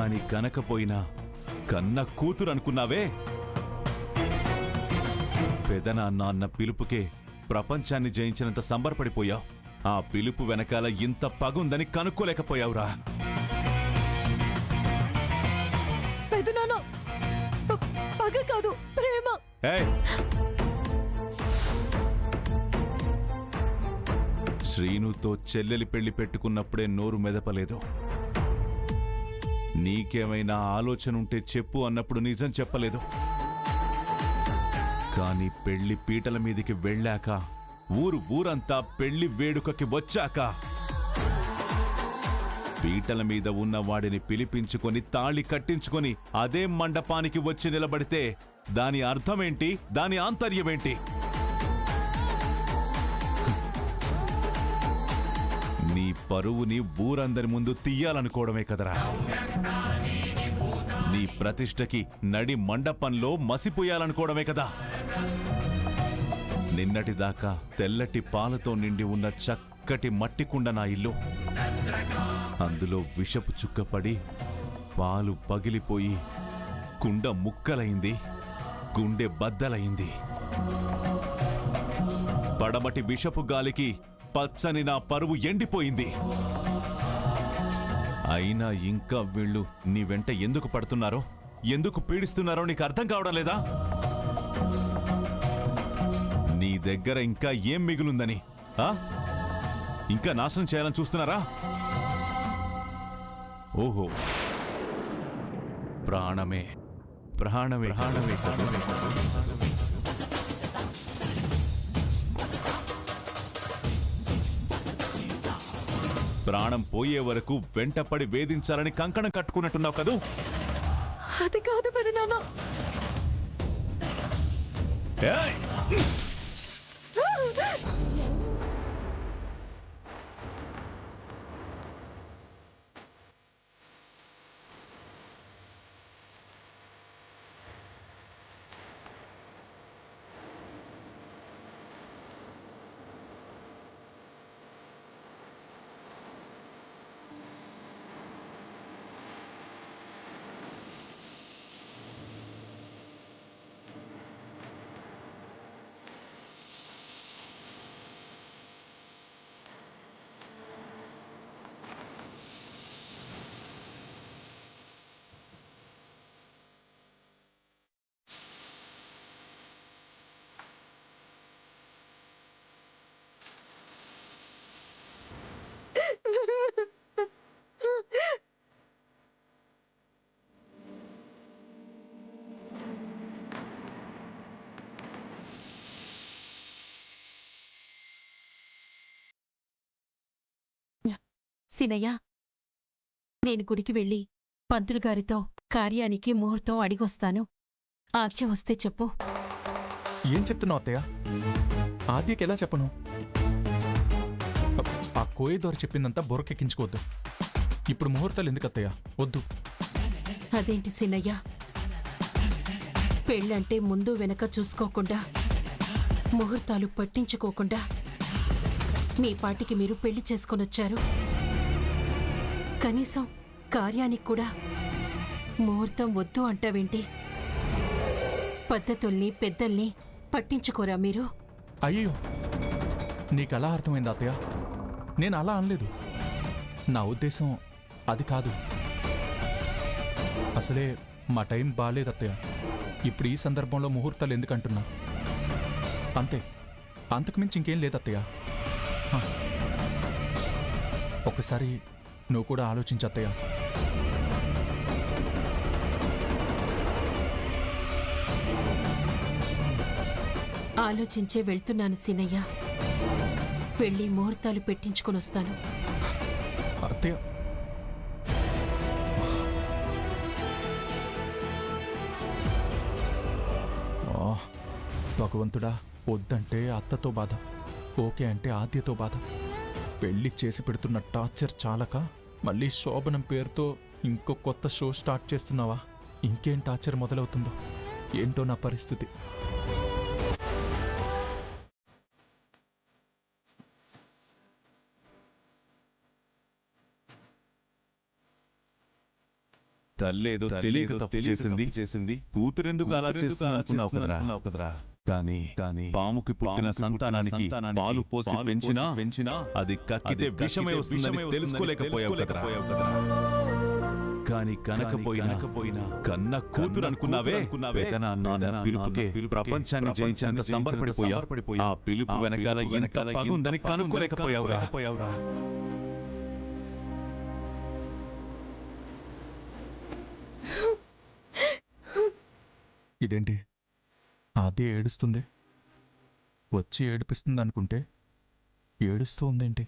గాని కనకపోయినా కన్న కూతురనుకున్నావే. పెదనాన్న అన్న పిలుపుకే ప్రపంచాన్ని జయించినంత సంబరపడిపోయావు. ఆ పిలుపు వెనకాల ఇంత పగుందని కనుక్కోలేకపోయావురా. పెదనాన్న, పగ కాదు, ప్రేమ. శ్రీనుతో చెల్లెలి పెళ్లి పెట్టుకున్నప్పుడే నోరు మెదపలేదు. నీకేమైనా ఆలోచన ఉంటే చెప్పు అన్నప్పుడు నిజం చెప్పలేదు. కాని పెళ్లి పీటల మీదికి వెళ్ళాక, ఊరంతా పెళ్లి వేడుకకి వచ్చాక, పీటల మీద ఉన్న వాడిని పిలిపించుకొని తాళి కట్టించుకొని అదే మండపానికి వచ్చి నిలబడితే దాని అర్థమేంటి? దాని ఆంతర్యమేంటి? నీ పరువుని ఊరందరి ముందు తీయాలనుకోవడమే కదరా. నీ ప్రతిష్టకి నడి మండపంలో మసిపోయాలనుకోవడమే కదా. నిన్నటిదాకా తెల్లటి పాలతో నిండి ఉన్న చక్కటి మట్టి కుండ నా ఇల్లు. అందులో విషపు చుక్కపడి పాలు పగిలిపోయి కుండ ముక్కలైంది, గుండె బద్దలైంది. పడమటి విషపు గాలికి పచ్చని నా పరువు ఎండిపోయింది. అయినా ఇంకా వీళ్ళు నీ వెంట ఎందుకు పడుతున్నారో, ఎందుకు పీడిస్తున్నారో నీకు అర్థం కావడం లేదా? నీ దగ్గర ఇంకా ఏం మిగులుందని? ఇంకా నాశనం చేయాలని చూస్తున్నారా? ఓహో, ప్రాణమే ప్రాణమే ప్రాణమే కదా. ప్రాణం పోయే వరకు వెంటపడి వేధించాలని కంకణం కట్టుకున్నట్టున్నావు కదూ? అది కాదు పెదనాన్న. సినయ్య, నేను గుడికి వెళ్ళి పంతులు గారితో కార్యానికి ముహూర్తం అడిగొస్తాను. ఆర్చే వస్తే చెప్పు. ఏం చెప్తున్నావు అత్తయ్య? ఆద్యకి ఎలా చెప్పను? ఆ కోయదోర చెప్పిందంతా బుర్రకెక్కించుకోవద్దు. ఇప్పుడు ముహూర్తాలు ఎందుకు అత్తయ్య? వద్దు. అదేంటి సినయ్య, పెళ్ళంటే ముందు వెనక చూసుకోకుండా, ముహూర్తాలు పట్టించుకోకుండా మీ పాటికి మీరు పెళ్లి చేసుకొనొచ్చారు. కనీసం కార్యానికి కూడా ముహూర్తం వద్దు అంటావేంటి? పద్ధతుల్ని పెద్దల్ని పట్టించుకోరా మీరు? అయ్యో, నీకలా అర్థమైంది అత్తయ్య? నేను అలా అనలేదు. నా ఉద్దేశం అది కాదు. అసలే మా టైం బాలేదు అత్తయ్య. ఇప్పుడు ఈ సందర్భంలో ముహూర్తాలు ఎందుకంటున్నా? అంతే, అంతకుమించి ఇంకేం లేదత్తయ్య. ఒకసారి నువ్వు కూడా ఆలోచించత్తయ్య. ఆలోచించే వెళ్తున్నాను సీనయ్య. వెళ్ళి ముహూర్తాలు పెట్టించుకొని వస్తాను. అత్తయ్య, భగవంతుడా, వద్దంటే అత్తతో బాధ, ఓకే అంటే ఆద్యతో బాధ. పెళ్లి చేసి పెడుతున్న టార్చర్ చాలక మళ్ళీ శోభనం పేరుతో ఇంకో కొత్త షో స్టార్ట్ చేస్తున్నావా? ఇంకేం టార్చర్ మొదలవుతుందో ఏంటో నా పరిస్థితి. తల్లేదో తెలియక తప్పు చేసింది కూతురెందుకు అలా చేస్తున్నావు కదరా కానీ పాముకి పుట్టిన సంతానానికి పాలు పోసి పెంచినా అది కక్కితే విషమే వస్తుందని తెలుసుకోలేకపోయావు కదరా కానీ కనకపోయినా కన్న కూతురు అనుకున్నావే పిలుపుకే ప్రపంచాన్ని జయించినంత సంబరపడిపోయావు ఆ పిలుపు వెనకాల ఎంత పగుందని కనుక్కోలేకపోయావురా ఇదేంటి అదే ఏడుస్తుంది, వచ్చి ఏడిపిస్తుంది అనుకుంటే ఏడుస్తూ ఉందేంటి?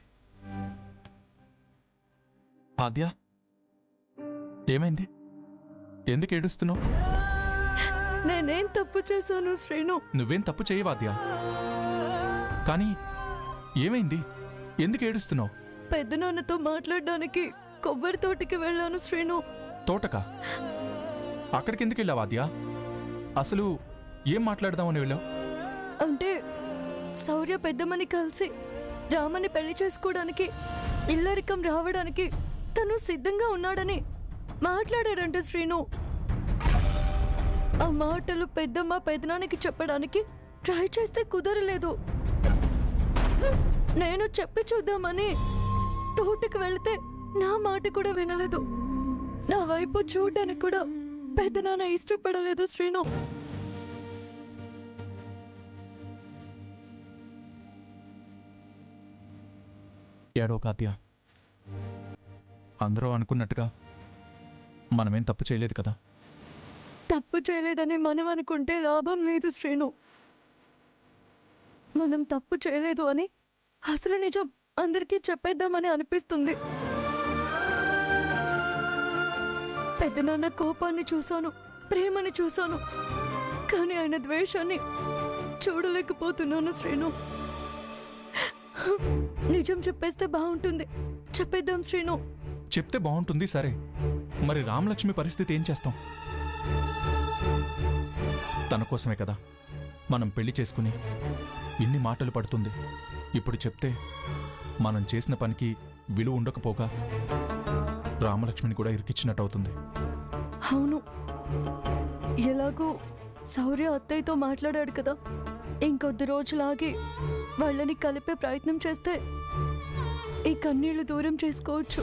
ఆద్య, ఏమైంది? ఎందుకు ఏడుస్తున్నావు? నేనేం తప్పు చేశాను శ్రీను? నువ్వేం తప్పు చేయవు ఆద్య, కానీ ఏమైంది? ఎందుకు ఏడుస్తున్నావు? పెద్దనాన్నతో మాట్లాడడానికి కొబ్బరి తోటికి వెళ్ళాను శ్రీను. తోటకా? అక్కడికి ఎందుకు వెళ్ళావు ఆద్య? అసలు ఏం మాట్లాడదామని వెళ్ళావు? అంటే శౌర్య పెద్దమ్మని కలిసి రామని పెళ్లి చేసుకోవడానికి ఇల్లరికం రావడానికి తను సిద్ధంగా ఉన్నాడని మాట్లాడాడంట శ్రీను. ఆ మాటలు పెద్దమ్మ పెదనానికి చెప్పడానికి ట్రై చేస్తే కుదరలేదు. నేను చెప్పి చూద్దామని తోటకి వెళితే నా మాట కూడా వినలేదు. నా వైపు చూడడానికి కూడా పెద్దనాన్న ఇష్టపడలేదు శ్రీను. ఏడో కాత్య, అందరూ అనుకున్నట్టుగా మనమేం తప్పు చేయలేదు కదా? తప్పు చేయలేదని మనం అనుకుంటే లాభం లేదు శ్రీను. మనం తప్పు చేయలేదు అని అసలు నిజం అందరికీ చెప్పేద్దామని అనిపిస్తుంది. పెద్దనాన్న కోపాన్ని చూశాను, ప్రేమని చూశాను, కానీ ఆయన ద్వేషాన్ని చూడలేకపోతున్నాను శ్రీను. నిజం చెప్పేస్తే బాగుంటుంది, చెప్పేద్దాం శ్రీను. చెప్తే బాగుంటుంది సరే, మరి రామలక్ష్మి పరిస్థితి ఏం చేస్తాం? తన కోసమే కదా మనం పెళ్లి చేసుకుని ఇన్ని మాటలు పడుతుంది. ఇప్పుడు చెప్తే మనం చేసిన పనికి విలువ ఉండకపోగా రామలక్ష్మిని కూడా ఇరికిచ్చినట్టు అవుతుంది. అవును, ఎలాగో శౌర్య అత్తయ్యతో మాట్లాడాడు కదా, ఇంకొద్ది రోజులాగి వాళ్ళని కలిపే ప్రయత్నం చేస్తే ఈ కన్నీళ్లు దూరం చేసుకోవచ్చు.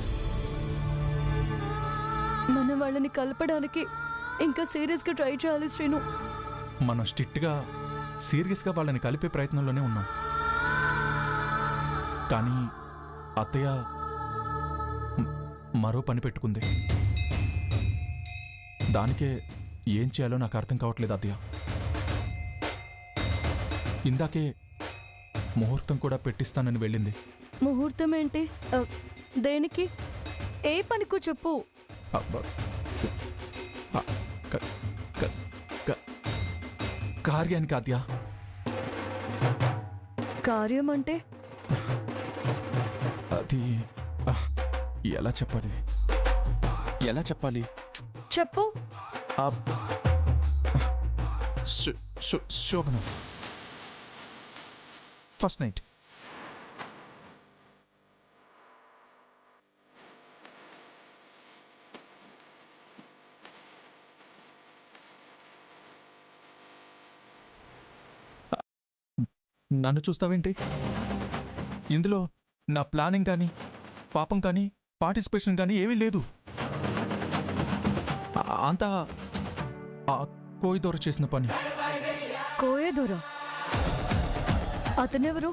మనం వాళ్ళని కలపడానికి ఇంకా సీరియస్గా ట్రై చేయాలి శ్రీను. మనం స్ట్రిక్ట్గా సీరియస్గా వాళ్ళని కలిపే ప్రయత్నంలోనే ఉన్నాం, కానీ అత్తయ్య మరో పని పెట్టుకుంది. దానికే ఏం చేయాలో నాకు అర్థం కావట్లేదు అత్తయ్య. ఇందాకే ముహూర్తం కూడా పెట్టిస్తానని వెళ్ళింది. ముహూర్తం ఏంటి? దేనికి? ఏ పనికో చెప్పు. అబ్బా. కార్యానికి అత్తయ్య. కార్యం అంటే? అది ఎలా చెప్పాలి? చెప్పు. శోభనం ఫస్ట్ నైట్. నన్ను చూస్తావేంటి? ఇందులో నా ప్లానింగ్ కానీ పాపం కానీ పార్టిసిపేషన్ కానీ ఏమీ లేదు. అంతా కోయిదోర చేసిన పని. కోయేదోరా? అతనెవరు?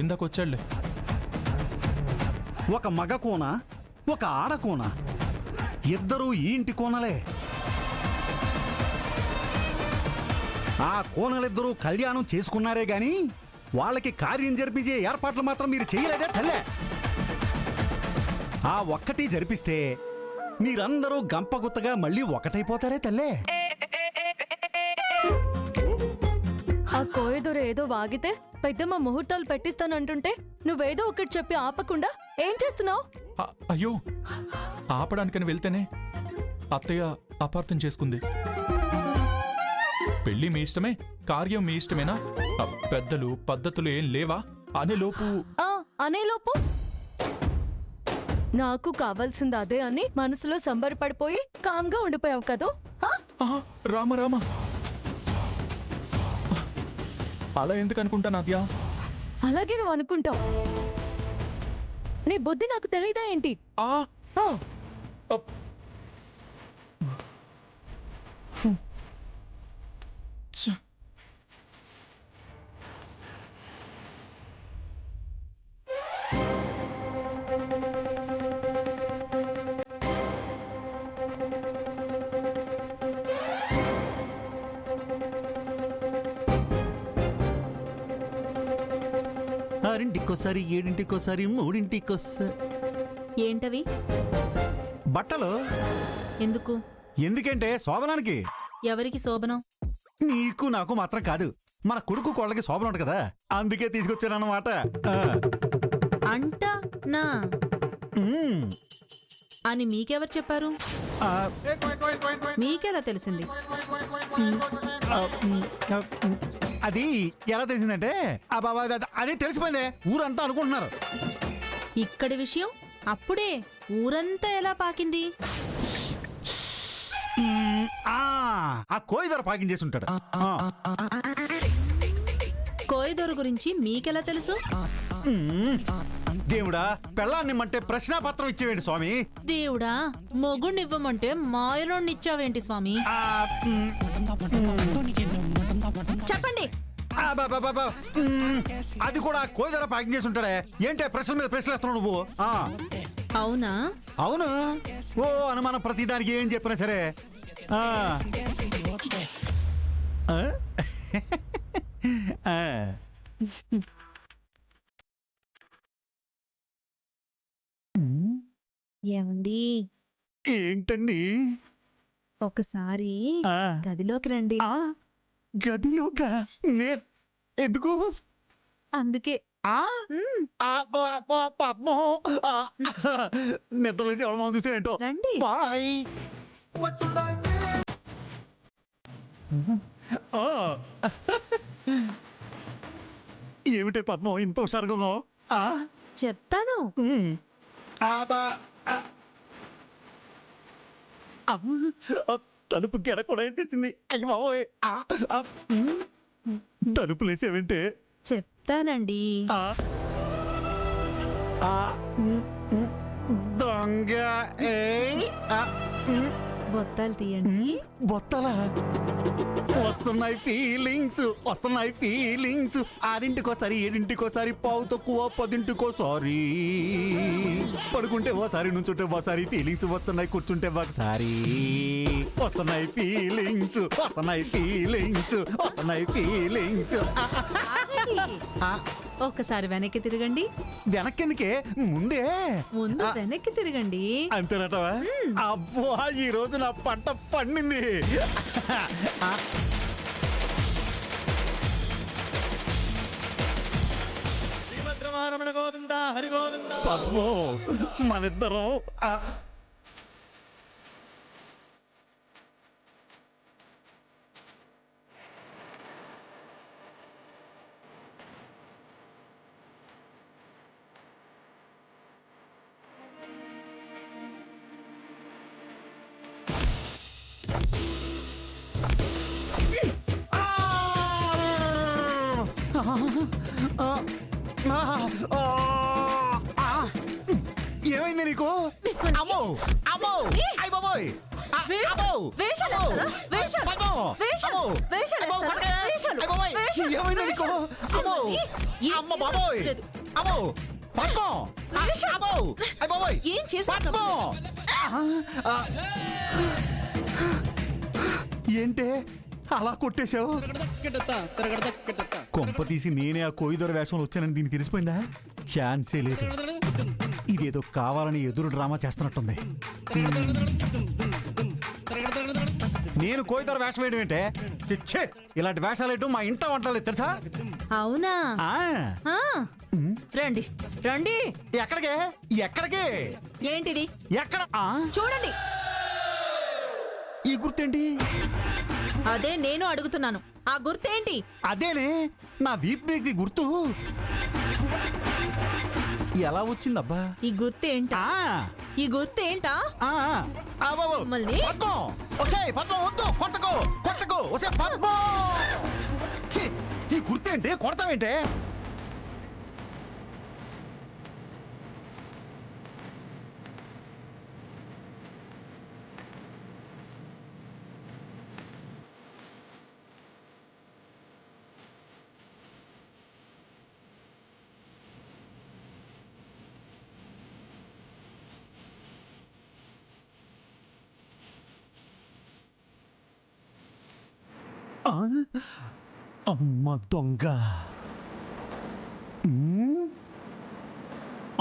ఇందాకొచ్చాడులే. ఒక మగ కోన, ఒక ఆడ కోన, ఇద్దరూ ఈ ఇంటి కోనలే. ఆ కోనలిద్దరూ కళ్యాణం చేసుకున్నారే గాని వాళ్ళకి కార్యం జరిపించే ఏర్పాట్లు మాత్రం మీరు చేయలేదే తల్లే. ఆ ఒక్కటి జరిపిస్తే మీరందరూ గంపగుత్తగా మళ్ళీ ఒకటైపోతారే తల్లే. ఆ కోయేదొర ఏదో వాగితే పెద్దమ్మ ముహూర్తాలు పెట్టిస్తానంటుంటే నువ్వేదో ఒకటి చెప్పి ఆపకుండా ఏం చేస్తున్నావు? అయ్యో, ఆపడానికని వెళ్తేనే అత్తయ్య అపార్థం చేసుకుంది. పెళ్లి మీ ఇష్టమే, కార్యం మీ ఇష్టమేనా? పెద్దలు పద్ధతులు ఏం లేవా అనేలోపు నాకు కావాల్సింది అదే అని మనసులో సంబరపడిపోయి కామ్గా ఉండిపోయావు కదా హా? రామ రామ, అలా ఎందుకు అనుకుంటా నాద్యా? అలాగే నువ్వు అనుకుంటావు. నీ బుద్ధి నాకు తెలియదా ఏంటి? ఆ, ఆ, అప్. ఛ. ఆరింటికోసారి, ఏడింటికోసారి, మూడింటికోసారి. ఏంటవి? బట్టలు ఎందుకు? ఎందుకంటే శోభనానికి. ఎవరికి శోభనం? నీకు నాకు మాత్రం కాదు, మన కొడుకు కోళ్ళకి శోభనం ఉంటుంది కదా, అందుకే తీసుకొచ్చానన్నమాట. అంట నా ఉమ్. అని మీకెవరు చెప్పారు? ఆ, మీకెలా తెలిసింది? ఆ, అది ఎలా తెలిసిందంటే ఆ బాబా అదే తెలిసిపోయిందే, ఊరంతా అనుకుంటున్నారు. ఇక్కడి విషయం అప్పుడే ఊరంతా ఎలా పాకింది? ఆ కోయి ధర పాకింగ్ చేసి ఉంటాడు. కోయిదొర గురించి మీకెలా తెలుసు? దేవుడా, పెళ్ళాన్నిమ్మంటే ప్రశ్నాపత్రం ఇచ్చేవేంటి స్వామి? దేవుడా, మొగుణ్ణివ్వమంటే మాయలోనిచ్చావేంటి స్వామి? ఆ, ఉమ్, చెప్పండి. అది కూడా కోయి ధర పాకింగ్ చేసి ఉంటాడే. ఏంటి ప్రశ్న మీద ప్రశ్నలు వేస్తున్నావు నువ్వు? అవునా? అవును. ఓ అనుమానం ప్రతిదానికి ఏం చెప్పినా సరే. ఆ. ఆ? ఆ. ఏమండి, ఏంటండి? ఒకసారి ఆ. గదిలోకి రండి. ఆ, గదిలోగా? ఎందుకు? అందుకే. పాపం నిద్ర లేచి ఎవరు చూస్తే ఏంటో. రండి. బాయ్. ఏమిటే పద్మం ఇంత హుషారుగా ఉన్నావు? చెప్తాను. తలుపు గెడ కూడా ఏం తెచ్చింది? అయ్య బాబోయ్. తలుపు లేచేవంటే చెప్తానండి. దొంగ. బొత్తాలు తీయండి. బొత్తలా? వస్తున్నాయి ఫీలింగ్స్, వస్తున్నాయి ఫీలింగ్స్. ఆరింటికోసారి, ఏడింటికోసారి, పావు తక్కువ, 10ంటికోసారి. పడుకుంటే ఓసారి, నుంచుంటే ఓసారి ఫీలింగ్స్ వస్తున్నాయి, కూర్చుంటే ఒకసారి. వస్తున్నాయి ఫీలింగ్స్, వస్తున్నాయి ఫీలింగ్స్, వస్తున్నాయి ఫీలింగ్స్. ఒక్కసారి వెనక్కి తిరగండి. వెనక్కెందుకే, ముందే. ముందు వెనక్కి తిరగండి. అంతేనటవా? అబ్బో, ఈ రోజు నా పంట పండింది. పద్మో, మనిద్దరం ఏమైంది నీకు? అమ్మో, అమ్మో, అయ్ బాబోయ్. ఏమైంది నీకు? అమ్మో, అమ్మ బాబోయ్. అమ్మో, పద్మో. అమ్మో, అయ్ బాబోయ్. ఏం చేశావు? పద్మో. ఏంటే అలా కొట్టేశావు? కొంప తీసి నేనే ఆ కోయిదొర వేషంలో వచ్చానని దీనికి తెలిసిపోయిందా? ఛాన్సే లేదు. ఇదేదో కావాలని ఎదురు డ్రామా చేస్తున్నట్టుంది. నేను కోయిదొర వేషం వేయడం ఏంటే? ఛే, ఇలాంటి వేషాలు వేయటం మా ఇంట వంటలేదు తెలుసా? అవునా? ఆ. రండి రండి. ఎక్కడికే? ఎక్కడికే? ఏంటిది? ఎక్కడ? చూడండి. ఈ గుర్తేంటి? అదే నేను అడుగుతున్నాను. ఆ గుర్తేంటి? అదేనే, నా వీప్ బ్రేక్ ది గుర్తు. ఎలా వచ్చిందబ్బా? ఈ గుర్తేంటా? ఈ గుర్తేంటా? బాబు మళ్ళీ? పద్మం! ఒసేయ్, పద్మం వద్దు, కొట్టకు కొట్టకు, ఒసేయ్ పద్మం! ఛీ, ఈ గుర్తేంటి, కొడతావేంటి? అమ్మ దొంగ!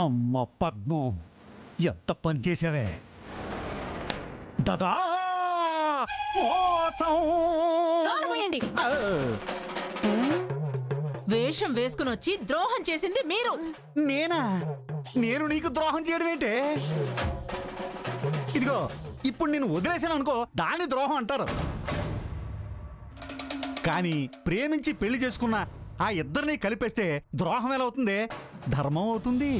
అమ్మ పద్మం, ఎంత పని చేసావే! దదా మోసం! నోరుమూయండి. వేషం వేసుకుని వచ్చి ద్రోహం చేసింది మీరు. నేనా? నేను నీకు ద్రోహం చేయడం ఏంటే? ఇదిగో, ఇప్పుడు నేను వదిలేసాను అనుకో, దాన్ని ద్రోహం అంటారు. కానీ ప్రేమించి పెళ్లి చేసుకున్న ఆ ఇద్దరిని కలిపేస్తే ద్రోహం ఎలా అవుతుంది? ధర్మం అవుతుంది.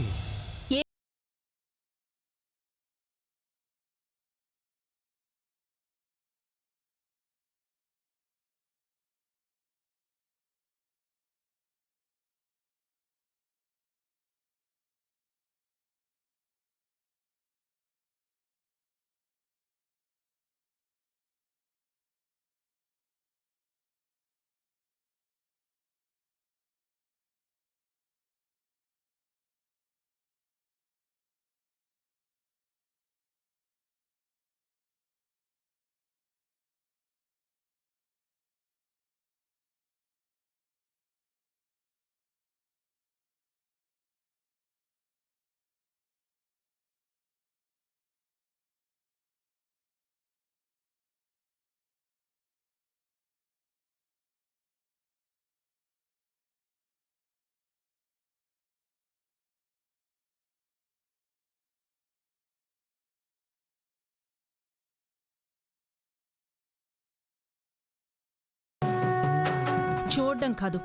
చూడ్డం కాదు,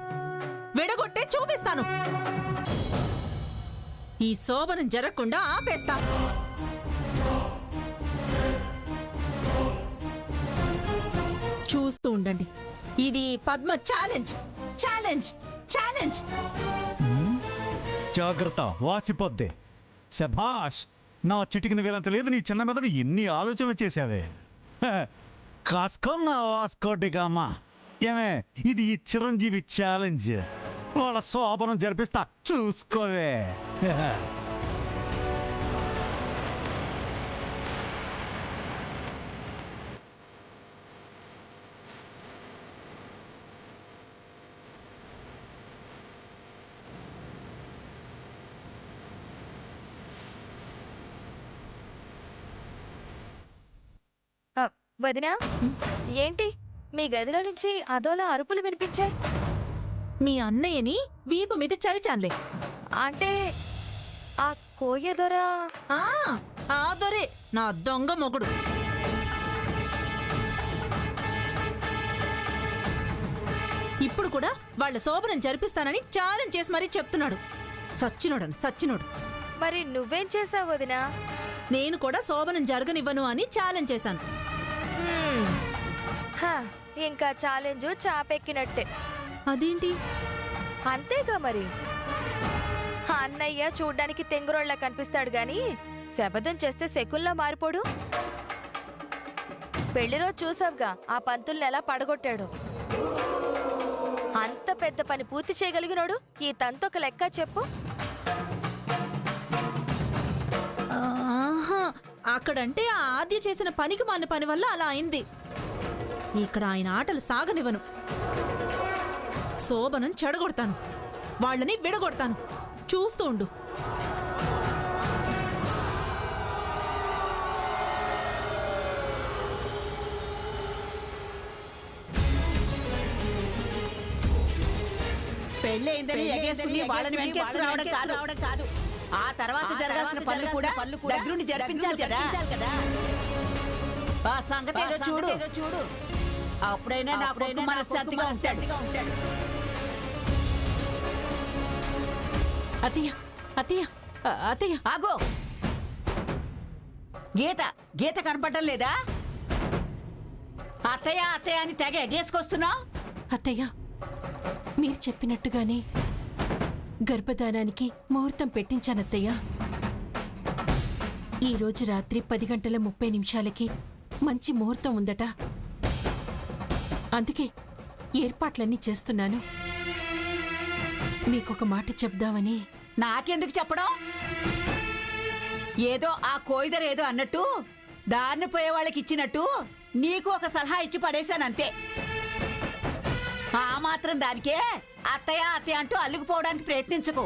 విడగొట్టే చూపిస్తాను. ఈ శోభనం జరగకుండా ఆపేస్తా. చూస్తూ ఉండండి. ఇది పద్మ ఛాలెంజ్, ఛాలెంజ్, ఛాలెంజ్. జాగ్రత్త, వాసిపోద్ది. శభాష్! నా చిటికిన వేలంత లేదు నీ చిన్న మెదడు, ఎన్ని ఆలోచనలు చేశావే! కాస్కో నా వాస్కోటిగామా. ఏమే, ఇది ఈ చిరంజీవి ఛాలెంజ్. వాళ్ళ శోభనం జరిపిస్తా, చూసుకోవే. వదినా, ఏంటి మీ గదిలో నుంచి అదోలా అరుపులు వినిపించాయి? మీ అన్నయ్యని వీపు మీద చరిచాన్లే. అంటే ఆ కోయ దొర ఆ దొరే నా దొంగ మొగుడు. ఇప్పుడు కూడా వాళ్ళ శోభనం జరిపిస్తానని ఛాలెంజ్ చేసి మరీ చెప్తున్నాడు. సచ్చినోడని సచ్చినోడు. మరి నువ్వేం చేసావు వదినా? నేను కూడా శోభనం జరగనివ్వను అని ఛాలెంజ్ చేశాను. ఇంకా ఛాలెంజ్ చాపెక్కినట్టే. అదేంటి? అంతేగా మరి. అన్నయ్య చూడ్డానికి తెంగురోళ్ళ కనిపిస్తాడు గాని శపథం చేస్తే శకుల్లా మారిపోడు. పెళ్లి రోజు చూసావుగా ఆ పంతుల్ని ఎలా పడగొట్టాడు. అంత పెద్ద పని పూర్తి చేయగలిగినోడు ఈ తంతొక లెక్క చెప్పు. అక్కడంటే ఆ ఆద్య చేసిన పనికి మాన పని వల్ల అలా అయింది. ఇక్కడ ఆయన ఆటలు సాగనివ్వను. శోభనం చెడగొడతాను, వాళ్ళని విడగొడతాను. చూస్తూ ఉండు. పెళ్ళైందని ఎగేసుకుని వాళ్ళని వెనకేసుకు రావడం కాదు. ఆ తర్వాత జరగాల్సిన పనులు కూడా దగ్గరుండి జరిపించాలి కదా. ఆ సంగతి ఏదో చూడు. అప్పుడైనా నా కొడుకు మనశ్శాంతిగా ఉంటాడు. అత్తయ్య, అత్తయ్య, అత్తయ్య ఆగో గీత గీత కనపడటం లేదా? అత్తయ్య అత్తయ్య అని తెగ ఎగేసుకొస్తున్నావు. అత్తయ్య మీరు చెప్పినట్టుగానే గర్భధానానికి ముహూర్తం పెట్టించానత్తయ్య. ఈ రోజు రాత్రి 10:30 మంచి ముహూర్తం ఉందట. అందుకే ఏర్పాట్లన్నీ చేస్తున్నాను. మీకొక మాట చెప్దామని. నాకెందుకు చెప్పడం? ఏదో ఆ కోయిదర్ ఏదో అన్నట్టు దారిని పోయే వాళ్ళకి ఇచ్చినట్టు నీకు ఒక సలహా ఇచ్చి పడేశానంతే. ఆ మాత్రం దానికే అత్తయ్య అత్తయ్య అంటూ అల్లుకుపోవడానికి ప్రయత్నించకు.